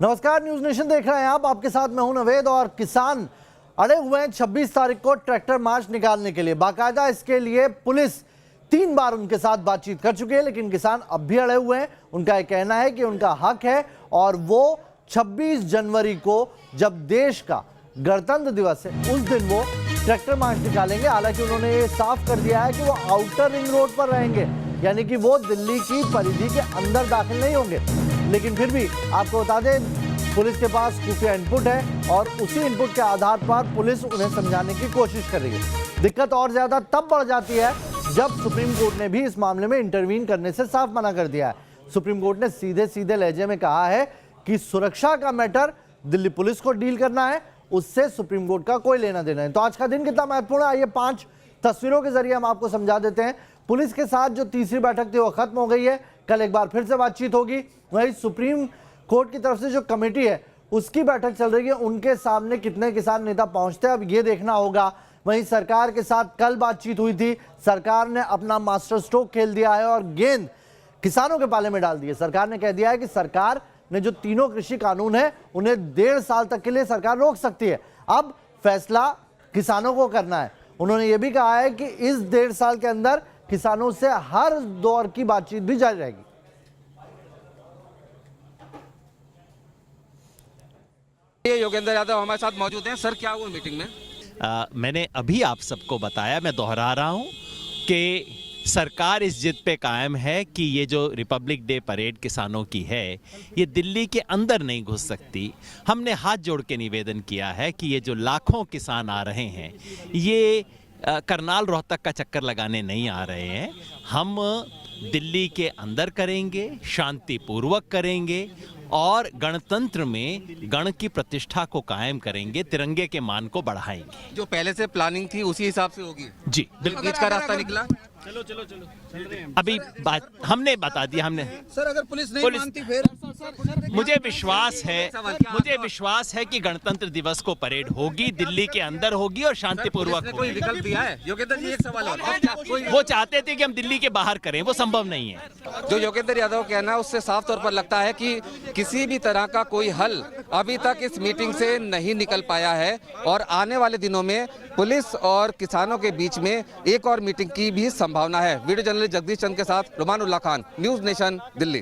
नमस्कार, news nation देख रहे हैं आप। आपके साथ मैं हूं नवेद। और किसान अड़े हुए हैं 26 तारीख को ट्रैक्टर मार्च निकालने के लिए। बाकायदा इसके लिए पुलिस 3 बार उनके साथ बातचीत कर चुकी है, लेकिन किसान अब भी अड़े हुए हैं। उनका यह कहना है कि उनका हक है और वो 26 जनवरी को जब देश का गणतंत्र दिवस है उस दिन वो ट्रैक्टर मार्च निकालेंगे। हालांकि उन्होंने ये साफ कर दिया है कि वो आउटर रिंग रोड पर रहेंगे, यानी कि वो दिल्ली की परिधि के अंदर दाखिल नहीं होंगे। लेकिन फिर भी आपको बता दें, पुलिस के पास खुफिया इनपुट है और उसी इनपुट के आधार पर पुलिस उन्हें समझाने की कोशिश कर रही है। दिक्कत और ज्यादा तब बढ़ जाती है जब सुप्रीम कोर्ट ने भी इस मामले में इंटरवीन करने से साफ मना कर दिया है। सुप्रीम कोर्ट ने सीधे सीधे लहजे में कहा है कि सुरक्षा का मैटर दिल्ली पुलिस को डील करना है, उससे सुप्रीम कोर्ट का कोई लेना देना है। तो आज का दिन कितना महत्वपूर्ण है, आइए 5 तस्वीरों के जरिए हम आपको समझा देते हैं। पुलिस के साथ जो तीसरी बैठक थी वो खत्म हो गई है। कल एक बार फिर से बातचीत होगी। वहीं सुप्रीम कोर्ट की तरफ से जो कमेटी है उसकी बैठक चल रही है, उनके सामने कितने किसान नेता पहुंचते हैं अब ये देखना होगा। वहीं सरकार के साथ कल बातचीत हुई थी, सरकार ने अपना मास्टर स्ट्रोक खेल दिया है और गेंद किसानों के पाले में डाल दी है। सरकार ने कह दिया है कि सरकार ने जो तीनों कृषि कानून है उन्हें 1.5 साल तक के लिए सरकार रोक सकती है। अब फैसला किसानों को करना है। उन्होंने ये भी कहा है कि इस 1.5 साल के अंदर किसानों से हर दौर की बातचीत भी जारी रहेगी। योगेंद्र यादव हमारे साथ मौजूद हैं। सर, क्या हुआ मीटिंग में? मैंने अभी आप सबको बताया, मैं दोहरा रहा हूं कि सरकार इस जिद पे कायम है कि ये जो रिपब्लिक डे परेड किसानों की है ये दिल्ली के अंदर नहीं घुस सकती। हमने हाथ जोड़ के निवेदन किया है कि ये जो लाखों किसान आ रहे हैं ये करनाल रोहतक का चक्कर लगाने नहीं आ रहे हैं। हम दिल्ली के अंदर करेंगे, शांतिपूर्वक करेंगे और गणतंत्र में गण की प्रतिष्ठा को कायम करेंगे, तिरंगे के मान को बढ़ाएंगे। जो पहले से प्लानिंग थी उसी हिसाब से होगी जी बिल्कुल। बीच का रास्ता निकला। चलो अभी बात हमने बता दिया। हमने सर, अगर पुलिस नहीं मानती फिर? मुझे विश्वास है कि गणतंत्र दिवस को परेड होगी, दिल्ली के अंदर होगी और शांतिपूर्वक कोई होगी। विकल्प दिया है? योगेंद्र जी, एक सवाल और। वो चाहते थे कि हम दिल्ली के बाहर करें, वो संभव नहीं है। जो योगेंद्र यादव का कहना है उससे साफ तौर पर लगता है कि किसी भी तरह का कोई हल अभी तक इस मीटिंग से नहीं निकल पाया है और आने वाले दिनों में पुलिस और किसानों के बीच में एक और मीटिंग की भी संभावना है। वीडियो जर्नलिस्ट जगदीश चंद के साथ रुमानुल्लाह खान, न्यूज नेशन, दिल्ली।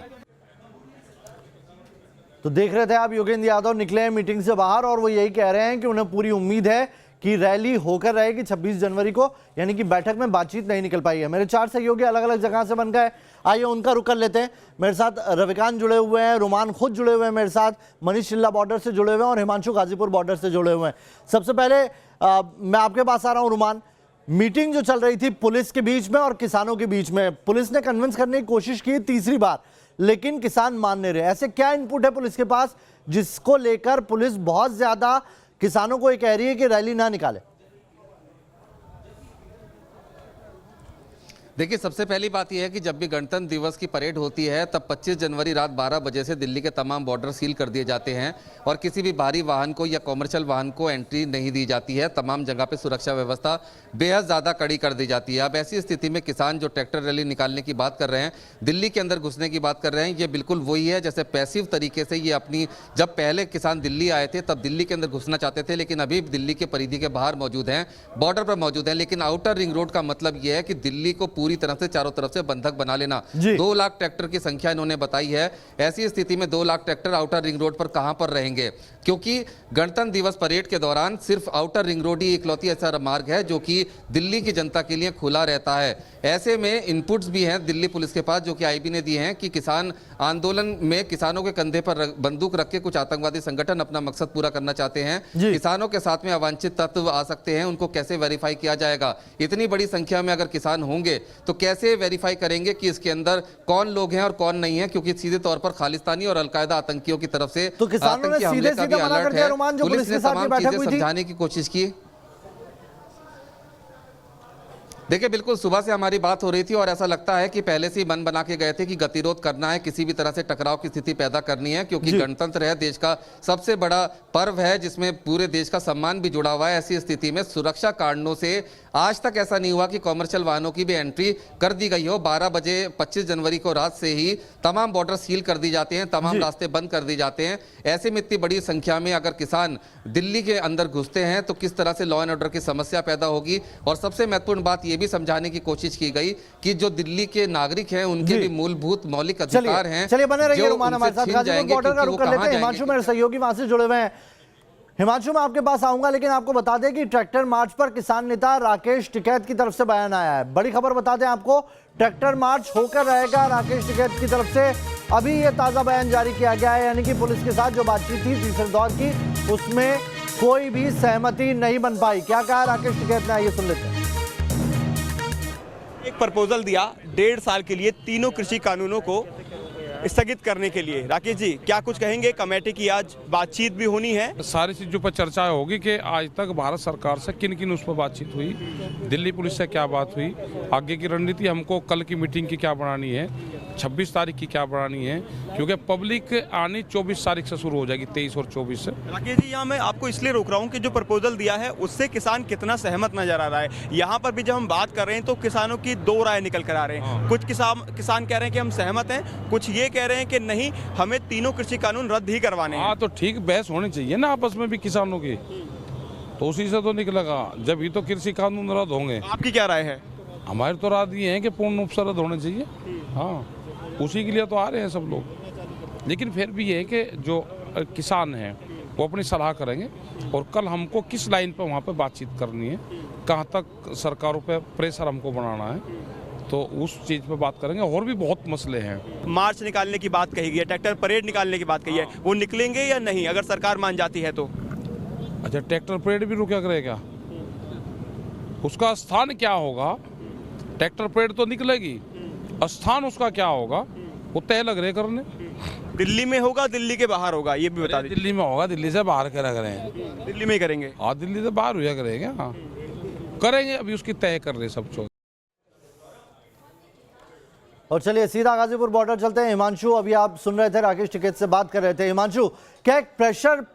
तो देख रहे थे आप, योगेंद्र यादव निकले हैं मीटिंग से बाहर और वो यही कह रहे हैं कि उन्हें पूरी उम्मीद है कि रैली होकर रहेगी 26 जनवरी को, यानी कि बैठक में बातचीत नहीं निकल पाई है। मेरे 4 सहयोगी अलग अलग जगह से बन गए, आइए उनका रुख कर लेते हैं। मेरे साथ रविकांत जुड़े हुए हैं, रुमान खुद जुड़े हुए हैं मेरे साथ, मनीष चिल्ला बॉर्डर से जुड़े हुए हैं और हिमांशु गाजीपुर बॉर्डर से जुड़े हुए हैं। सबसे पहले मैं आपके पास आ रहा हूँ रुमान। मीटिंग जो चल रही थी पुलिस के बीच में और किसानों के बीच में, पुलिस ने कन्विंस करने की कोशिश की तीसरी बार, लेकिन किसान मान नहीं रहे। ऐसे क्या इनपुट है पुलिस के पास जिसको लेकर पुलिस बहुत ज्यादा किसानों को ये कह रही है कि रैली ना निकाले? देखिए, सबसे पहली बात यह है कि जब भी गणतंत्र दिवस की परेड होती है तब 25 जनवरी रात 12 बजे से दिल्ली के तमाम बॉर्डर सील कर दिए जाते हैं और किसी भी भारी वाहन को या कॉमर्शियल वाहन को एंट्री नहीं दी जाती है। तमाम जगह पे सुरक्षा व्यवस्था बेहद ज़्यादा कड़ी कर दी जाती है। अब ऐसी स्थिति में किसान जो ट्रैक्टर रैली निकालने की बात कर रहे हैं, दिल्ली के अंदर घुसने की बात कर रहे हैं, ये बिल्कुल वही है जैसे पैसिव तरीके से ये अपनी, जब पहले किसान दिल्ली आए थे तब दिल्ली के अंदर घुसना चाहते थे, लेकिन अभी दिल्ली के परिधि के बाहर मौजूद हैं, बॉर्डर पर मौजूद हैं। लेकिन आउटर रिंग रोड का मतलब यह है कि दिल्ली को पूरी तरह से चारों तरफ से बंधक बना लेना। 2 लाख ट्रैक्टर की संख्या इन्होंने बताई है। ऐसी स्थिति में 2 lakh tractor outer ring road पर कहां पर रहेंगे, क्योंकि गणतंत्र दिवस परेड के दौरान सिर्फ आउटर रिंग रोड ही इकलौती ऐसा मार्ग है जो कि दिल्ली की जनता के लिए खुला रहता है। ऐसे में इनपुट्स भी हैं दिल्ली पुलिस के पास जो कि आईबी ने दिए हैं कि किसान आंदोलन में किसानों के कंधे पर बंदूक रख के कुछ आतंकवादी संगठन अपना मकसद पूरा करना चाहते हैं। किसानों के साथ में अवांछित तत्व आ सकते हैं, उनको कैसे वेरीफाई किया जाएगा? इतनी बड़ी संख्या में अगर किसान होंगे तो कैसे वेरीफाई करेंगे कि इसके अंदर कौन लोग हैं और कौन नहीं है? क्योंकि सीधे तौर पर खालिस्तानी और अलकायदा आतंकियों की तरफ से तो किसानों ने सीधे सीधे मना कर दिया। रुमान, जो पुलिस ने तमाम चीजें समझाने की कोशिश की। देखिए, बिल्कुल सुबह से हमारी बात हो रही थी और ऐसा लगता है कि पहले से ही मन बना के गए थे कि गतिरोध करना है, किसी भी तरह से टकराव की स्थिति पैदा करनी है, क्योंकि गणतंत्र है, देश का सबसे बड़ा पर्व है जिसमें पूरे देश का सम्मान भी जुड़ा हुआ है। ऐसी स्थिति में सुरक्षा कारणों से आज तक ऐसा नहीं हुआ कि कॉमर्शियल वाहनों की भी एंट्री कर दी गई हो। 12 बजे 25 जनवरी को रात से ही तमाम बॉर्डर सील कर दी जाते हैं, तमाम रास्ते बंद कर दिए जाते हैं। ऐसे में इतनी बड़ी संख्या में अगर किसान दिल्ली के अंदर घुसते हैं तो किस तरह से लॉ एंड ऑर्डर की समस्या पैदा होगी। और सबसे महत्वपूर्ण बात यह भी समझाने की कोशिश की गई कि जो दिल्ली के नागरिक हैं उनके भी मूलभूत मौलिक अधिकार हैं। चलिए बने रहिए जो रुमान हमारे उनसे साथ। छीन गाजीपुर जाएंगे बॉर्डर का क्योंकि रुख वो कर लेते कहाँ हैं। जाएंगे। हिमांशु मेरे सहयोगी वहां से जुड़े हुए हैं। हिमांशु मैं आपके पास आऊंगा, लेकिन आपको बता दें कि ट्रैक्टर मार्च पर किसान नेता राकेश टिकैत की तरफ से बयान आया है। बड़ी खबर बता दें आपको, ट्रैक्टर मार्च होकर रहेगा राकेश टिकैत की तरफ से। अभी ये ताजा बयान जारी किया गया है, यानी कि पुलिस के साथ जो बातचीत थी तीसरे दौर की, उसमें कोई भी सहमति नहीं बन पाई। क्या कहा राकेश टिकैत ने, आइए सुन लेते हैं। एक प्रपोजल दिया 1.5 साल के लिए तीनों कृषि कानूनों को स्थगित करने के लिए। राकेश जी क्या कुछ कहेंगे? कमेटी की आज बातचीत भी होनी है। सारी चीज़ों पर चर्चा होगी कि आज तक भारत सरकार से किन किन उस पर बातचीत हुई, दिल्ली पुलिस से क्या बात हुई, आगे की रणनीति हमको कल की मीटिंग की क्या बनानी है, 26 तारीख की क्या बनानी है, क्योंकि पब्लिक आनी 24 तारीख से शुरू हो जाएगी, 23 और 24 से। राकेश जी यहाँ मैं आपको इसलिए रोक रहा हूँ कि जो प्रपोजल दिया है उससे किसान कितना सहमत नजर आ रहा है। यहाँ पर भी जब हम बात कर रहे हैं तो किसानों की दो राय निकल कर आ रहे हैं। कुछ किसान कह रहे हैं कि हम सहमत हैं, कुछ ये कह रहे हैं कि नहीं हमें तीनों कृषि कानून रद्द ही करवाने हैं। हाँ तो ठीक, बहस होनी चाहिए ना आपस में भी किसानों की, तो उसी से तो निकलेगा, जब ही तो कृषि कानून रद्द होंगे। आपकी क्या राय है? हमारी तो राय ये है कि पूर्ण रूप से रद्द होने चाहिए। हाँ उसी के लिए तो आ रहे हैं सब लोग, लेकिन फिर भी ये है कि जो किसान हैं वो अपनी सलाह करेंगे और कल हमको किस लाइन पर वहाँ पे बातचीत करनी है, कहाँ तक सरकारों पे प्रेशर हमको बनाना है, तो उस चीज़ पे बात करेंगे। और भी बहुत मसले हैं। मार्च निकालने की बात कही गई है, ट्रैक्टर परेड निकालने की बात कही है, वो निकलेंगे या नहीं अगर सरकार मान जाती है तो? अच्छा ट्रैक्टर परेड भी रुका करेगा, उसका स्थान क्या होगा? ट्रैक्टर परेड तो निकलेगी, स्थान उसका क्या होगा वो तय लग रहे करने। दिल्ली में होगा, दिल्ली के बाहर होगा, ये भी बता दीजिए। दिल्ली में होगा, दिल्ली से बाहर करा करें, दिल्ली में ही करेंगे। हाँ दिल्ली से बाहर हुआ करेंगे। हाँ करेंगे, अभी उसकी तय कर रहे सब चीज। और चलिए सीधा गाजीपुर बॉर्डर चलते हैं। हिमांशु अभी आप सुन रहे थे, राकेश टिकैत से बात कर रहे थे। हिमांशु क्या एक प्रेशर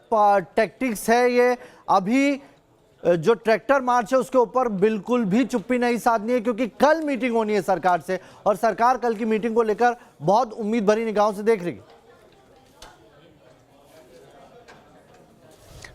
टैक्टिक्स है ये? अभी जो ट्रैक्टर मार्च है उसके ऊपर बिल्कुल भी चुप्पी नहीं साधनी है, क्योंकि कल मीटिंग होनी है सरकार से और सरकार कल की मीटिंग को लेकर बहुत उम्मीद भरी निगाहों से देख रही है।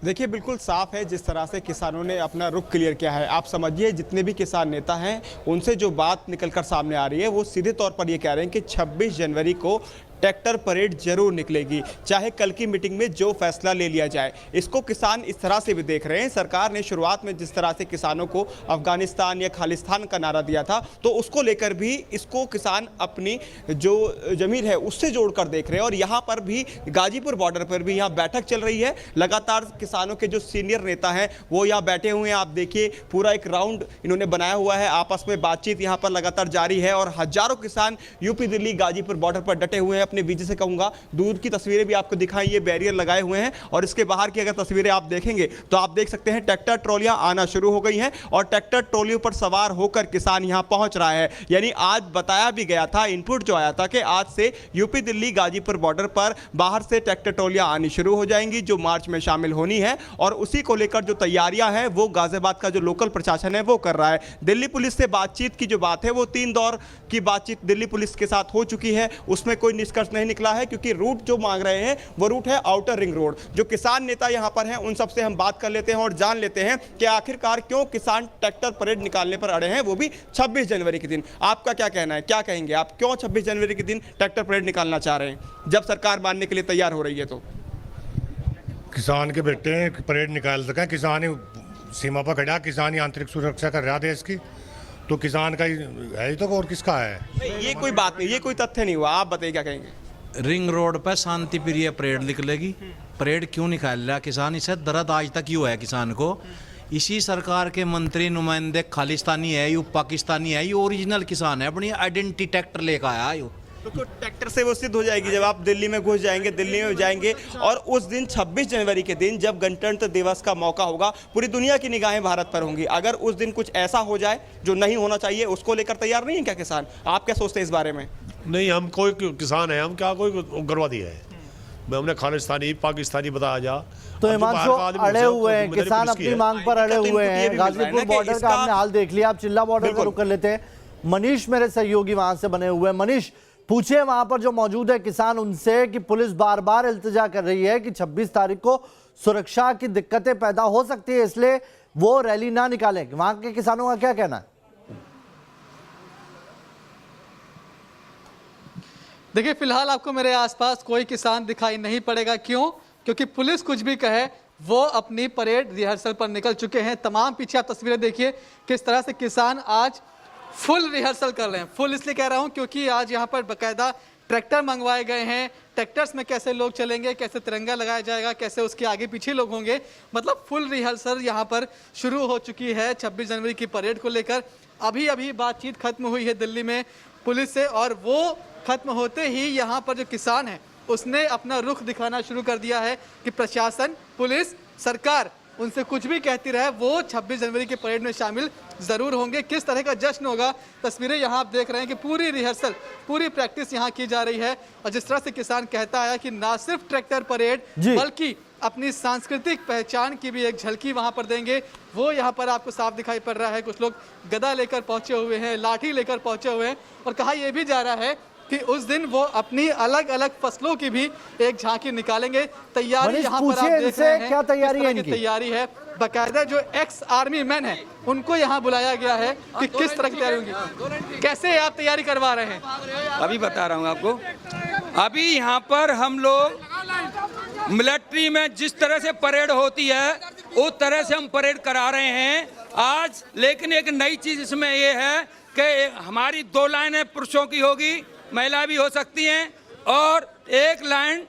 देखिए बिल्कुल साफ है जिस तरह से किसानों ने अपना रुख क्लियर किया है। आप समझिए जितने भी किसान नेता हैं उनसे जो बात निकलकर सामने आ रही है वो सीधे तौर पर ये कह रहे हैं कि 26 जनवरी को ट्रैक्टर परेड जरूर निकलेगी, चाहे कल की मीटिंग में जो फैसला ले लिया जाए। इसको किसान इस तरह से भी देख रहे हैं। सरकार ने शुरुआत में जिस तरह से किसानों को अफगानिस्तान या खालिस्तान का नारा दिया था, तो उसको लेकर भी इसको किसान अपनी जो जमीर है उससे जोड़कर देख रहे हैं। और यहाँ पर भी गाजीपुर बॉर्डर पर भी यहाँ बैठक चल रही है। लगातार किसानों के जो सीनियर नेता हैं वो यहाँ बैठे हुए हैं। आप देखिए पूरा एक राउंड इन्होंने बनाया हुआ है, आपस में बातचीत यहाँ पर लगातार जारी है। और हजारों किसान यूपी दिल्ली गाजीपुर बॉर्डर पर डटे हुए हैं। अपने बीजे से कहूंगा दूर की तस्वीरें भी आपको दिखाएं, ये बैरियर लगाए हुए हैं। और इसके बाहर की अगर तस्वीरें आप देखेंगे तो आप देख सकते हैं ट्रैक्टर ट्रॉलियां आना शुरू हो गई हैं और ट्रैक्टर ट्रॉलियों पर सवार होकर किसान यहां पहुंच रहा है। यानी आज बताया भी गया था, इनपुट जो आया था कि आज से यूपी दिल्ली गाजीपुर बॉर्डर पर बाहर से ट्रैक्टर ट्रॉलियां आनी शुरू हो जाएंगी जो मार्च में शामिल होनी है। और उसी को लेकर जो तैयारियां हैं वो गाजियाबाद का जो लोकल प्रशासन है वो कर रहा है। दिल्ली पुलिस से बातचीत की जो बात है वो 3 दौर की बातचीत दिल्ली पुलिस के साथ हो चुकी है, उसमें कोई निष्कर्ष नहीं निकला है, क्योंकि रूट जो मांग रहे हैं वो रूट है आउटर रिंग रोड। जो किसान नेता यहां पर हैं उन सबसे हम बात कर लेते हैं और जान लेते हैं कि आखिरकार क्यों किसान ट्रैक्टर परेड निकालने पर अड़े हैं, वो भी 26 जनवरी के दिन। आपका क्या कहना है, क्या कहेंगे आप, क्यों 26 जनवरी के दिन ट्रैक्टर परेड निकालना चाह रहे हैं जब सरकार मानने के लिए तैयार हो रही है? तो किसान के बेटे परेड निकाल सकें, किसान ही सीमा पर खड़ा, किसान ही आंतरिक सुरक्षा कर रहा देश की, तो किसान का ही है तो और किसका है? ये कोई बात नहीं, ये कोई तथ्य नहीं हुआ। आप बताइए क्या कहेंगे? रिंग रोड पर शांति प्रिय परेड निकलेगी। परेड क्यों निकाल रहा किसान? इससे दर्द आज तक क्यों है किसान को? इसी सरकार के मंत्री नुमाइंदे खालिस्तानी है, यू पाकिस्तानी है, यू ओरिजिनल किसान है, अपनी आइडेंटिटी ट्रैक्टर लेकर आया यू। तो ट्रैक्टर से वो सिद्ध हो जाएगी जब आप दिल्ली में घुस जाएंगे, दिल्ली में जाएंगे। और उस दिन 26 जनवरी के दिन जब गणतंत्र दिवस का मौका होगा, पूरी दुनिया की निगाहें भारत पर होंगी। अगर उस दिन कुछ ऐसा हो जाए जो नहीं होना चाहिए, उसको लेकर तैयार नहीं है क्या किसान? आप क्या सोचते हैं इस बारे में? नहीं, हम कोई किसान है, हम क्या कोई उग्रवादी है? हमने खालिस्तानी पाकिस्तानी बताया जा। तो हिमांशु अड़े हुए हैं किसान, अपनी मांग पर अड़े हुए हैं। गाजीपुर बॉर्डर का हमने हाल देख लिया, अब चिल्ला बॉर्डर का रुख कर लेते हैं। मनीष मेरे सहयोगी वहां से बने हुए हैं। मनीष, पूछे वहां पर जो मौजूद है किसान उनसे कि पुलिस बार बार इल्तिजा कर रही है कि 26 तारीख को सुरक्षा की दिक्कतें पैदा हो सकती है, इसलिए वो रैली ना निकालें। वहां के किसानों का क्या कहना है? देखिए, फिलहाल आपको मेरे आसपास कोई किसान दिखाई नहीं पड़ेगा। क्यों? क्योंकि पुलिस कुछ भी कहे वो अपनी परेड रिहर्सल पर निकल चुके हैं। तमाम पीछे आप तस्वीरें देखिए किस तरह से किसान आज फुल रिहर्सल कर रहे हैं। फुल इसलिए कह रहा हूं क्योंकि आज यहाँ पर बाकायदा ट्रैक्टर मंगवाए गए हैं। ट्रैक्टर्स में कैसे लोग चलेंगे, कैसे तिरंगा लगाया जाएगा, कैसे उसके आगे पीछे लोग होंगे, मतलब फुल रिहर्सल यहाँ पर शुरू हो चुकी है 26 जनवरी की परेड को लेकर। अभी अभी बातचीत खत्म हुई है दिल्ली में पुलिस से, और वो खत्म होते ही यहाँ पर जो किसान है उसने अपना रुख दिखाना शुरू कर दिया है कि प्रशासन, पुलिस, सरकार उनसे कुछ भी कहती रहे, वो 26 जनवरी की परेड में शामिल जरूर होंगे। किस तरह का जश्न होगा, तस्वीरें यहाँ आप देख रहे हैं कि पूरी रिहर्सल, पूरी प्रैक्टिस यहाँ की जा रही है। और जिस तरह से किसान कहता है कि ना सिर्फ ट्रैक्टर परेड बल्कि अपनी सांस्कृतिक पहचान की भी एक झलकी वहां पर देंगे, वो यहाँ पर आपको साफ दिखाई पड़ रहा है। कुछ लोग गदा लेकर पहुंचे हुए हैं, लाठी लेकर पहुंचे हुए हैं, और कहा यह भी जा रहा है कि उस दिन वो अपनी अलग अलग फसलों की भी एक झांकी निकालेंगे। तैयारी यहाँ पर आप देख रहे हैं, क्या तैयारी है इनकी? तैयारी है बाकायदा जो एक्स आर्मी मैन है उनको यहाँ बुलाया गया है कि किस तरह की तैयारी होगी। कैसे आप तैयारी करवा रहे हैं? अभी बता रहा हूँ आपको। अभी यहाँ पर हम लोग मिलिट्री में जिस तरह से परेड होती है उस तरह से हम परेड करा रहे हैं आज। लेकिन एक नई चीज इसमें ये है कि हमारी 2 लाइनें पुरुषों की होगी, महिला भी हो सकती हैं, और 1 लाइन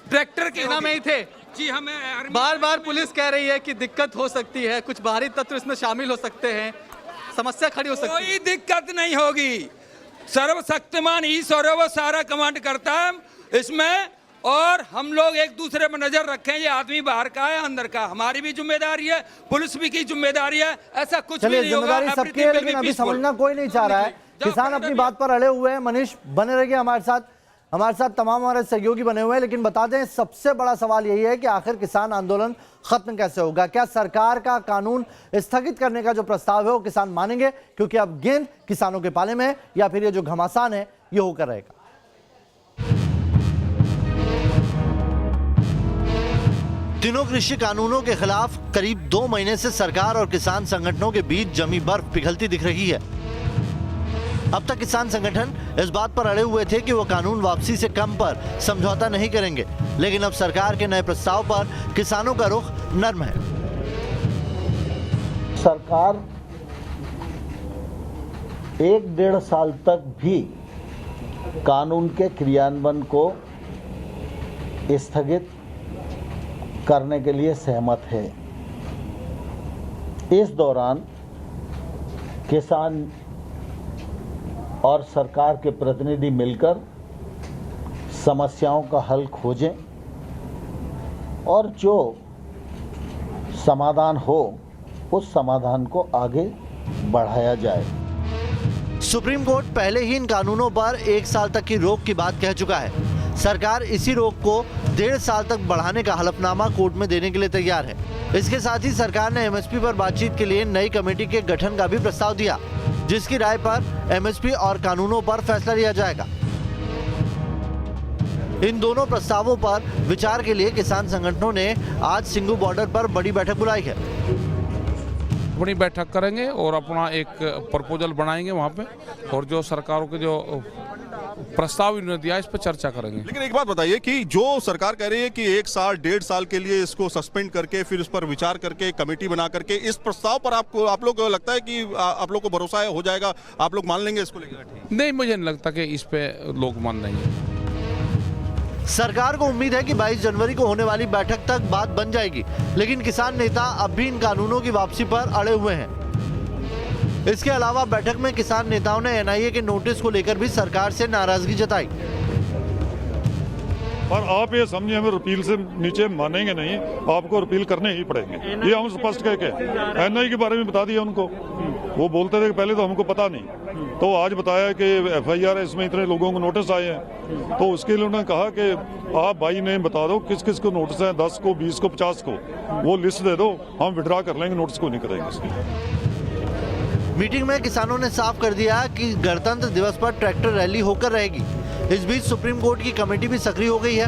ट्रैक्टर की में ही थे जी। हमें बार बार पुलिस कह रही है कि दिक्कत हो सकती है, कुछ बाहरी तत्व इसमें शामिल हो सकते हैं, समस्या खड़ी हो सकती है। कोई दिक्कत नहीं होगी। सर्वशक्तिमान ईश्वर वो सारा कमांड करता है इसमें, और हम लोग एक दूसरे पर नजर रखें। ये आदमी बाहर का है, अंदर का, हमारी भी जिम्मेदारी है, पुलिस भी की जिम्मेदारी है। ऐसा कुछ भी नहीं होगा। जिम्मेदारी सबकी है, लेकिन अभी समझना कोई नहीं चाह रहा है। किसान अपनी बात पर अड़े हुए हैं। मनीष बने रहिए हमारे साथ तमाम हमारे सहयोगी बने हुए हैं। लेकिन बता दें, सबसे बड़ा सवाल यही है कि आखिर किसान आंदोलन खत्म कैसे होगा? क्या सरकार का कानून स्थगित करने का जो प्रस्ताव है वो किसान मानेंगे? क्योंकि अब गेंद किसानों के पाले में है, या फिर ये जो घमासान है ये होकर रहेगा? तीनों कृषि कानूनों के खिलाफ करीब 2 महीने से सरकार और किसान संगठनों के बीच जमी बर्फ पिघलती दिख रही है। अब तक किसान संगठन इस बात पर अड़े हुए थे कि वो कानून वापसी से कम पर समझौता नहीं करेंगे, लेकिन अब सरकार के नए प्रस्ताव पर किसानों का रुख नर्म है। सरकार 1-1.5 साल तक भी कानून के क्रियान्वयन को स्थगित करने के लिए सहमत है। इस दौरान किसान और सरकार के प्रतिनिधि मिलकर समस्याओं का हल खोजें और जो समाधान हो उस समाधान को आगे बढ़ाया जाए। सुप्रीम कोर्ट पहले ही इन कानूनों पर 1 साल तक की रोक की बात कह चुका है। सरकार इसी रोक को 1.5 साल तक बढ़ाने का हलफनामा कोर्ट में देने के लिए तैयार है। इसके साथ ही सरकार ने एमएसपी पर बातचीत के लिए नई कमेटी के गठन का भी प्रस्ताव दिया, जिसकी राय पर एमएसपी और कानूनों पर फैसला लिया जाएगा। इन दोनों प्रस्तावों पर विचार के लिए किसान संगठनों ने आज सिंघू बॉर्डर पर बड़ी बैठक बुलाई है। अपनी बैठक करेंगे और अपना एक प्रपोजल बनाएंगे वहाँ पे, और जो सरकारों के जो प्रस्ताव इन्होंने दिया इस पर चर्चा करेंगे। लेकिन एक बात बताइए कि जो सरकार कह रही है कि 1 साल 1.5 साल के लिए इसको सस्पेंड करके फिर उस पर विचार करके कमेटी बना करके इस प्रस्ताव पर आप लोग को लगता है कि आप लोग को भरोसा हो जाएगा, आप लोग मान लेंगे इसको लेकर? नहीं, मुझे नहीं लगता कि इस पे लोग मान लेंगे। सरकार को उम्मीद है कि 22 जनवरी को होने वाली बैठक तक बात बन जाएगी, लेकिन किसान नेता अब भी इन कानूनों की वापसी पर अड़े हुए हैं। इसके अलावा बैठक में किसान नेताओं ने एनआईए के नोटिस को लेकर भी सरकार से नाराजगी जताई। पर आप ये समझिए, हमें रिपील से नीचे मानेंगे नहीं, आपको रिपील करने ही पड़ेंगे, ये हम स्पष्ट कह के एनआई के बारे में बता दिया उनको। वो बोलते थे कि पहले तो हमको पता नहीं, तो आज बताया कि एफआईआर है, इसमें इतने लोगों को नोटिस आए हैं, तो उसके लिए उन्होंने कहा कि आप भाई ने बता दो किस किस को नोटिस है, 10 को, 20 को, 50 को, वो लिस्ट दे दो, हम विड्रा कर लेंगे, नोटिस को नहीं करेंगे। मीटिंग में किसानों ने साफ कर दिया कि गणतंत्र दिवस पर ट्रैक्टर रैली होकर रहेगी। इस बीच सुप्रीम कोर्ट की कमेटी भी सक्रिय हो गई है।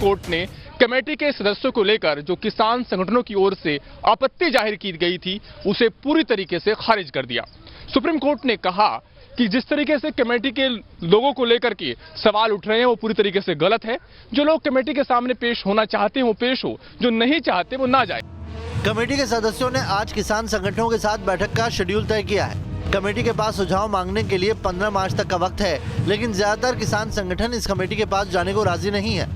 कोर्ट ने कमेटी के सदस्यों को लेकर जो किसान संगठनों की ओर से आपत्ति जाहिर की गई थी उसे पूरी तरीके से खारिज कर दिया। सुप्रीम कोर्ट ने कहा कि जिस तरीके से कमेटी के लोगों को लेकर के सवाल उठ रहे हैं वो पूरी तरीके से गलत है। जो लोग कमेटी के सामने पेश होना चाहते हैं वो पेश हो, जो नहीं चाहते वो ना जाए। कमेटी के सदस्यों ने आज किसान संगठनों के साथ बैठक का शेड्यूल तय किया है। कमेटी के पास सुझाव मांगने के लिए 15 मार्च तक का वक्त है, लेकिन ज्यादातर किसान संगठन इस कमेटी के पास जाने को राजी नहीं है।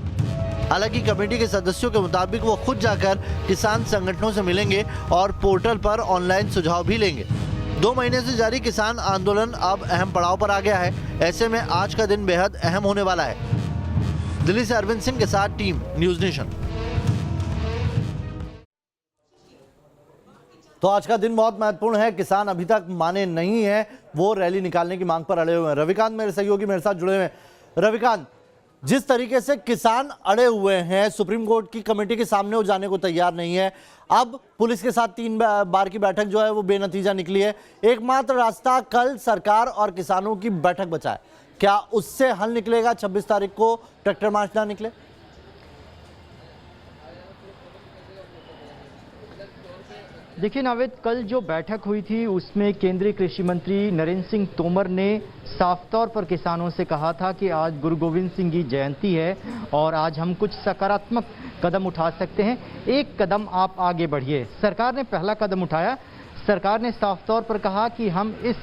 हालांकि कमेटी के सदस्यों के मुताबिक वो खुद जाकर किसान संगठनों से मिलेंगे और पोर्टल पर ऑनलाइन सुझाव भी लेंगे। 2 महीने से जारी किसान आंदोलन अब अहम पड़ाव पर आ गया है। ऐसे में आज का दिन बेहद अहम होने वाला है। दिल्ली से अरविंद सिंह के साथ टीम न्यूज नेशन। तो आज का दिन बहुत महत्वपूर्ण है। किसान अभी तक माने नहीं है, वो रैली निकालने की मांग पर अड़े हुए हैं। रविकांत मेरे सहयोगी मेरे साथ जुड़े हुए हैं। रविकांत, जिस तरीके से किसान अड़े हुए हैं, सुप्रीम कोर्ट की कमेटी के सामने वो जाने को तैयार नहीं है। अब पुलिस के साथ 3 बार की बैठक जो है वो बेनतीजा निकली है। एकमात्र रास्ता कल सरकार और किसानों की बैठक बचा है। क्या उससे हल निकलेगा? 26 तारीख को ट्रैक्टर मार्च ना निकले? देखिए नावेद, कल जो बैठक हुई थी उसमें केंद्रीय कृषि मंत्री नरेंद्र सिंह तोमर ने साफ तौर पर किसानों से कहा था कि आज गुरु गोविंद सिंह की जयंती है और आज हम कुछ सकारात्मक कदम उठा सकते हैं। एक कदम आप आगे बढ़िए। सरकार ने पहला कदम उठाया। सरकार ने साफ तौर पर कहा कि हम इस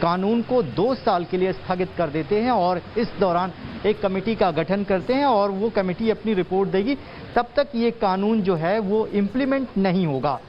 कानून को 2 साल के लिए स्थगित कर देते हैं और इस दौरान एक कमेटी का गठन करते हैं और वो कमेटी अपनी रिपोर्ट देगी। तब तक ये कानून जो है वो इम्प्लीमेंट नहीं होगा।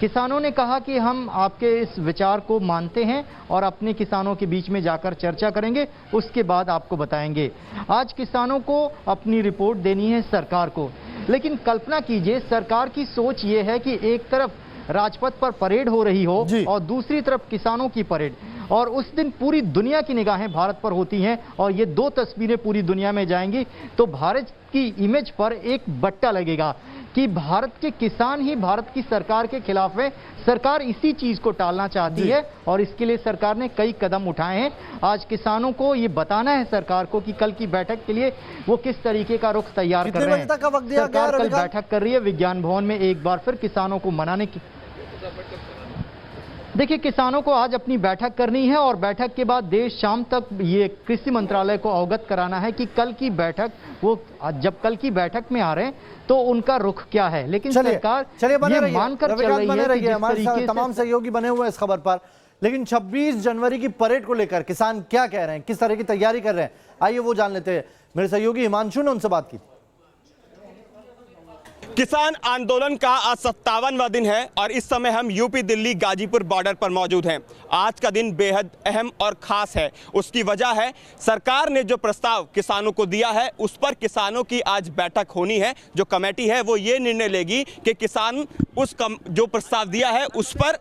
किसानों ने कहा कि हम आपके इस विचार को मानते हैं और अपने किसानों के बीच में जाकर चर्चा करेंगे, उसके बाद आपको बताएंगे। आज किसानों को अपनी रिपोर्ट देनी है सरकार को, लेकिन कल्पना कीजिए सरकार की सोच ये है कि एक तरफ राजपथ पर परेड हो रही हो और दूसरी तरफ किसानों की परेड, और उस दिन पूरी दुनिया की निगाहें भारत पर होती हैं और ये 2 तस्वीरें पूरी दुनिया में जाएंगी तो भारत की इमेज पर एक बट्टा लगेगा कि भारत के किसान ही भारत की सरकार के खिलाफ है। सरकार इसी चीज को टालना चाहती है और इसके लिए सरकार ने कई कदम उठाए हैं। आज किसानों को ये बताना है सरकार को कि कल की बैठक के लिए वो किस तरीके का रुख तैयार कर रहे हैं। सरकार कल बैठक कर रही है विज्ञान भवन में एक बार फिर किसानों को मनाने की। देखिए, किसानों को आज अपनी बैठक करनी है और बैठक के बाद देर शाम तक ये कृषि मंत्रालय को अवगत कराना है कि कल की बैठक, वो जब कल की बैठक में आ रहे हैं तो उनका रुख क्या है। लेकिन सरकार ये मानकर चल रही है, हमारे तमाम सहयोगी बने हुए हैं इस खबर पर। लेकिन 26 जनवरी की परेड को लेकर किसान क्या कह रहे हैं, किस तरह की तैयारी कर रहे हैं, आइए वो जान लेते हैं। मेरे सहयोगी हिमांशु ने उनसे बात की। किसान आंदोलन का आज 57वां दिन है और इस समय हम यूपी दिल्ली गाजीपुर बॉर्डर पर मौजूद हैं। आज का दिन बेहद अहम और ख़ास है। उसकी वजह है सरकार ने जो प्रस्ताव किसानों को दिया है उस पर किसानों की आज बैठक होनी है। जो कमेटी है वो ये निर्णय लेगी कि किसान जो प्रस्ताव दिया है उस पर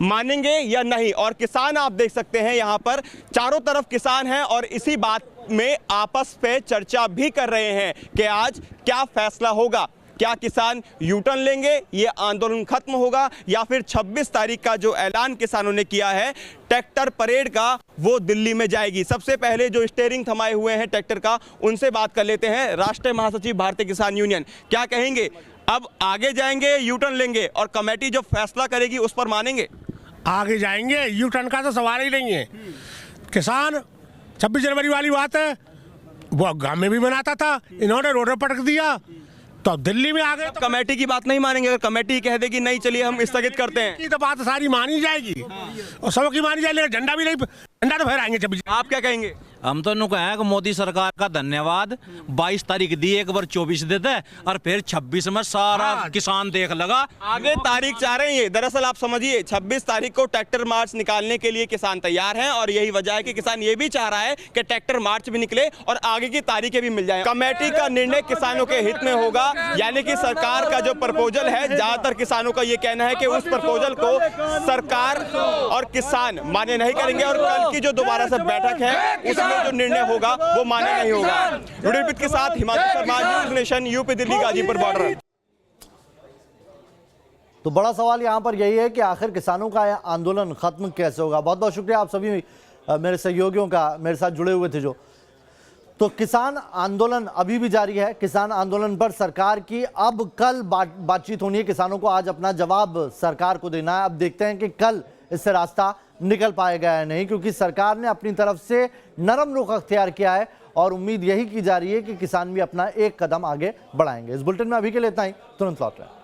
मानेंगे या नहीं। और किसान आप देख सकते हैं यहाँ पर चारों तरफ किसान हैं और इसी बात में आपस में चर्चा भी कर रहे हैं कि आज क्या फैसला होगा। क्या किसान यू टर्न लेंगे, ये आंदोलन खत्म होगा, या फिर 26 तारीख का जो ऐलान किसानों ने किया है ट्रैक्टर परेड का वो दिल्ली में जाएगी। सबसे पहले जो स्टीयरिंग थमाए हुए हैं ट्रैक्टर का उनसे बात कर लेते हैं। राष्ट्रीय महासचिव भारतीय किसान यूनियन, क्या कहेंगे? अब आगे जाएंगे, यू टर्न लेंगे और कमेटी जो फैसला करेगी उस पर मानेंगे? आगे जाएंगे, यू टर्न का तो सवाल ही नहीं है। किसान 26 जनवरी वाली बात है, वो गांव में भी मनाता था, इन्होंने रोड पर पटक दिया तो दिल्ली में आ गए। तो कमेटी की बात नहीं मानेंगे? अगर कमेटी कह देगी नहीं चलिए हम स्थगित करते हैं, की तो बात सारी मानी जाएगी और सबकी की मानी जाएगी, झंडा भी नहीं, झंडा तो फहराएंगे। 26 आप क्या कहेंगे? हम तो कहें कि मोदी सरकार का धन्यवाद। 22 तारीख दी, एक बार 24 देते और फिर 26 में सारा किसान देख लगा। आगे तारीख चाह रहे हैं ये। दरअसल आप समझिए 26 तारीख को ट्रैक्टर मार्च निकालने के लिए किसान तैयार हैं और यही वजह है कि किसान ये भी चाह रहा है कि ट्रैक्टर मार्च भी निकले और आगे की तारीखें भी मिल जाए। कमेटी का निर्णय किसानों के हित में होगा, यानी कि सरकार का जो प्रपोजल है, ज्यादातर किसानों का ये कहना है कि उस प्रपोजल को सरकार और किसान मान्य नहीं करेंगे और कल की जो दोबारा से बैठक है उसमें जो निर्णय होगा वो मान्य नहीं होगा। वीडियो के साथ Himanshu Sharma, news nation, UP Delhi Ghazipur border. तो बड़ा सवाल यहां पर यही है कि आखिर किसानों का आंदोलन खत्म कैसे होगा। बहुत बहुत शुक्रिया आप सभी मेरे सहयोगियों का, मेरे साथ जुड़े हुए थे जो। तो किसान आंदोलन अभी भी जारी है। किसान आंदोलन पर सरकार की अब कल बातचीत होनी है। किसानों को आज अपना जवाब सरकार को देना है। अब देखते हैं कि कल इससे रास्ता निकल पाएगा या नहीं, क्योंकि सरकार ने अपनी तरफ से नरम रुख अख्तियार किया है और उम्मीद यही की जा रही है कि किसान भी अपना एक कदम आगे बढ़ाएंगे। इस बुलेटिन में अभी के लिए इतना ही। तुरंत लौट रहे हैं।